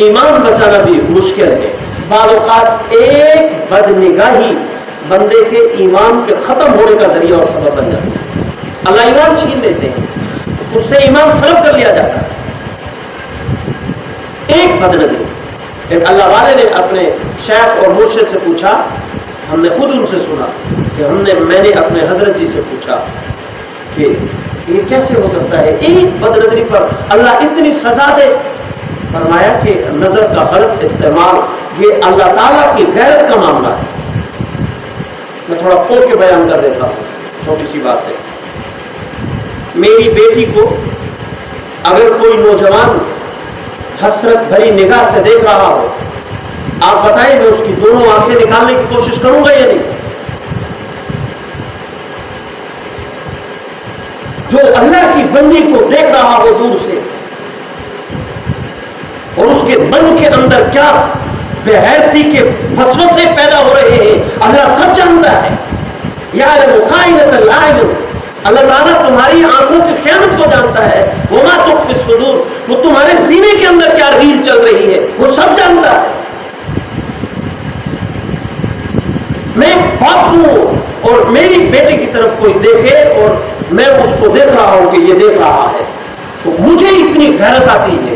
ایمان بچانا بھی مشکل ہے. بعض اوقات ایک بد نگاہی بندے کے ایمان کے ختم ہونے کا ذریعہ اور سبب بن جاتا ہے. اللہ ایمان چھین لیتے ہیں, اس سے ایمان سلب کر لیا جاتا ہے. ایک بد نظری. ایک اللہ والے نے اپنے شیخ اور مرشد سے پوچھا, ہم نے خود ان سے سنا کہ میں نے اپنے حضرت جی سے پوچھا کہ یہ کیسے ہو سکتا ہے ایک بد نظری پر اللہ اتنی سزا دے. فرمایا کہ نظر کا غلط استعمال یہ اللہ تعالیٰ کی غیرت کا معاملہ ہے. میں تھوڑا کھول کے بیان کر دیتا ہوں, چھوٹی سی بات ہے. میری بیٹی کو اگر کوئی نوجوان حسرت بھری نگاہ سے دیکھ رہا ہو، آپ بتائیں میں اس کی دونوں آنکھیں نکالنے کی کوشش کروں گا یا نہیں؟ جو اللہ کی بندی کو دیکھ رہا ہو دور سے اور اس کے من کے اندر کیا بے غیرتی کے وسوسے پیدا ہو رہے ہیں، اللہ سب جانتا ہے۔ یعلم خائنۃ الاعین، اللہ تعالیٰ تمہاری آنکھوں کی خیانت کو جانتا ہے۔ وما تخفی الصدور، وہ تمہارے سینے کے اندر کیا ریل چل رہی ہے وہ سب جانتا ہے۔ میں باپ ہوں اور میری بیٹے کی طرف کوئی دیکھے اور میں اس کو دیکھ رہا ہوں کہ یہ دیکھ رہا ہے تو مجھے اتنی غیرت آتی ہے،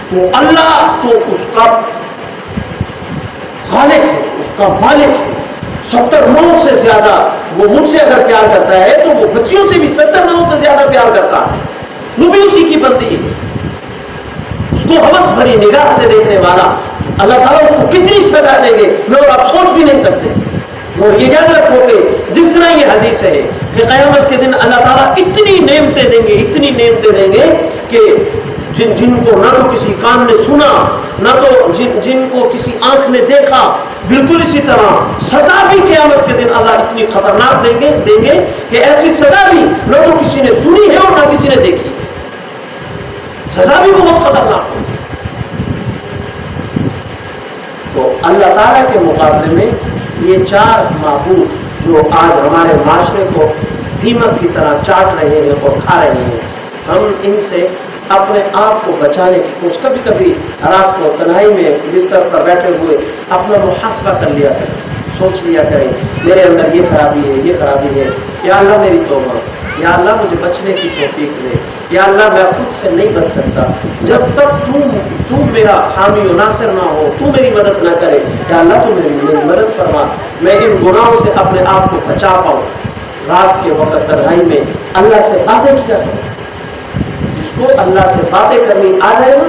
تو اللہ تو اس کا خالق ہے، اس کا مالک ہے۔ 70 نو سے زیادہ وہ مجھ سے اگر پیار کرتا ہے تو وہ بچیوں سے بھی 70 نو سے زیادہ پیار کرتا ہے، وہ بھی اسی کی بندی ہے۔ اس کو ہوس بھری نگاہ سے دیکھنے والا اللہ تعالیٰ اس کو کتنی سزا دیں گے میں اور آپ سوچ بھی نہیں سکتے۔ اور یہ یاد رکھو کہ جس طرح یہ حدیث ہے کہ قیامت کے دن اللہ تعالیٰ اتنی نعمتیں دیں گے، اتنی نعمتیں دیں گے کہ جن کو نہ تو کسی کان نے سنا، نہ تو جن کو کسی آنکھ نے دیکھا، بالکل اسی طرح سزا بھی قیامت کے دن اللہ اتنی خطرناک دیں گے کہ ایسی سزا بھی نہ تو کسی نے سنی ہے اور نہ کسی نے دیکھی ہے، سزا بھی بہت خطرناک ہوگی۔ تو اللہ تعالیٰ کے مقابلے میں یہ 4 معبود جو آج ہمارے معاشرے کو دیمک کی طرح چاٹ رہے ہیں اور کھا رہے ہیں، ہم ان سے اپنے آپ کو بچانے کی کوشش، کبھی کبھی رات کو تنہائی میں بستر پر بیٹھے ہوئے اپنا محاسبہ کر لیا کریں، سوچ لیا کریں میرے اندر یہ خرابی ہے، یہ خرابی ہے، یا اللہ میری توبہ، یا اللہ مجھے بچنے کی توفیق دے، یا اللہ میں خود سے نہیں بچ سکتا، جب تک تو میرا حامی و ناصر نہ ہو، تو میری مدد نہ کرے، یا اللہ تو میری مدد فرما، میں ان گناہوں سے اپنے آپ کو بچا پاؤں۔ رات کے وقت تنہائی میں اللہ سے باتیں کیا کریں، جس کو اللہ سے باتیں کرنی آ جائے نا،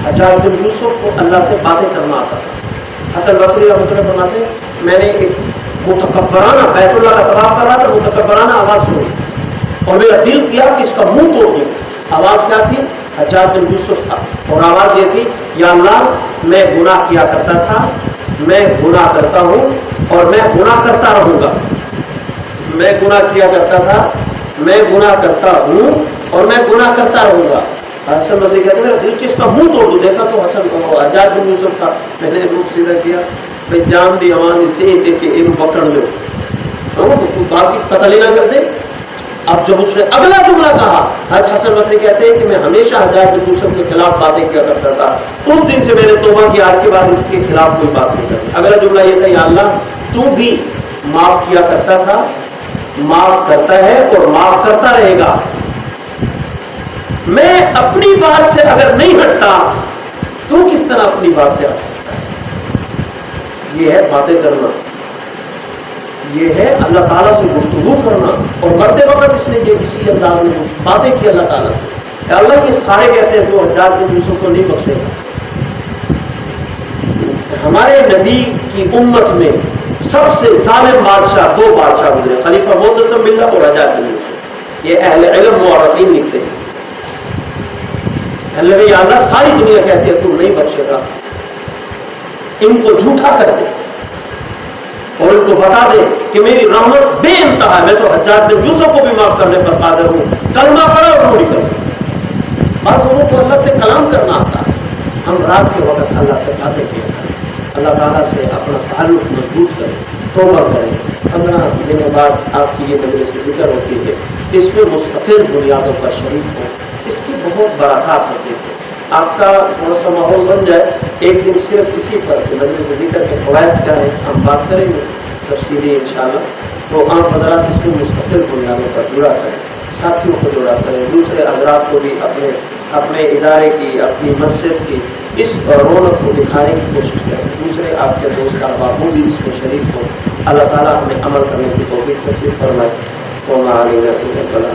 حجاج بن یوسف کو اللہ سے باتیں کرنا آتا تھا۔ حسن بصری رحمۃ اللہ فرماتے ہیں میں نے ایک متکبرانہ بیت اللہ کا طواف کر رہا تھا، متکبرانہ آواز سنی اور میرا دل کیا کہ اس کا منہ توڑ دوں۔ آواز کیا تھی؟ حجاج بن یوسف تھا، اور آواز یہ تھی یا اللہ میں گناہ کیا کرتا تھا، میں گناہ کرتا ہوں اور میں گناہ کرتا رہوں گا، میں گناہ کیا کرتا تھا، میں گناہ کرتا ہوں اور میں گناہ کرتا رہوں گا۔ حسن بصری کہتے ہیں دل کس کا منہ توڑ دوں، دیکھا تو حسن حجاج بن یوسف تھا، میں نے روپ سیدھا کیا بھائی جان دی اوانی سے کہ ان پکڑ لو تو باقی قتل ہی نہ کر دے۔ اب جب اس نے اگلا جملہ کہا، حضرت حسن بصری کہتے ہیں کہ میں ہمیشہ حجاج بن یوسف کے خلاف باتیں کیا کرتا تھا، اس دن سے میں نے توبہ کی آج کے بعد اس کے خلاف کوئی بات نہیں کرتی۔ اگلا جملہ یہ تھا یا اللہ تو بھی معاف کیا کرتا تھا، معاف کرتا ہے اور معاف کرتا رہے گا، میں اپنی بات سے اگر نہیں ہٹتا تو کس طرح اپنی بات سے ہٹ سکتا ہے؟ یہ ہے باتیں کرنا، یہ ہے اللہ تعالیٰ سے گفتگو کرنا، اور مرتے وقت اس نے یہ کسی انداز میں باتیں کی اللہ تعالیٰ سے کہ اللہ یہ سارے کہتے ہیں تو حجاج بن یوسف کو نہیں بخشے گا۔ ہمارے نبی کی امت میں سب سے ظالم بادشاہ 2 بادشاہ گزرے، خلیفہ معتصم باللہ اور حجاج بن یوسف، یہ اہل علم مورخین لکھتے ہیں۔ اللہ ساری دنیا کہتی ہے تو نہیں بخشے گا، ان کو جھوٹا کر دے اور ان کو بتا دے کہ میری رحمت بے انتہا ہے، میں تو حجاج بن یوسف کو بھی معاف کرنے پر قادر ہوں، کلمہ پڑھا اور روح نکل۔ اور دونوں کو اللہ سے کلام کرنا آتا ہے۔ ہم رات کے وقت اللہ سے باتیں کیا کریں، اللہ تعالیٰ سے اپنا تعلق مضبوط کریں، توبہ کریں۔ 15 دنوں بعد آپ کی یہ مجلس ذکر ہوتی ہے، اس میں مستقل بنیادوں پر شریک ہو، اس کی بہت برکات ہوتی ہے۔ آپ کا تھوڑا سا ماحول بن جائے، ایک دن صرف اسی پر مجلس ذکر کے فوائد کیا ہے ہم بات کریں گے تفصیلی انشاءاللہ، تو آپ حضرات اس میں مستقل بنیادوں پر جڑا کریں، ساتھیوں کو جڑا کریں، دوسرے حضرات کو بھی اپنے ادارے کی، اپنی مسجد کی اس رونق کو دکھانے کی کوشش کریں، دوسرے آپ کے دوست احباب بھی اس میں شریک ہو۔ اللہ تعالیٰ ہمیں عمل کرنے کی توفیق نصیب فرمائے۔ وما علینا الا البلاغ۔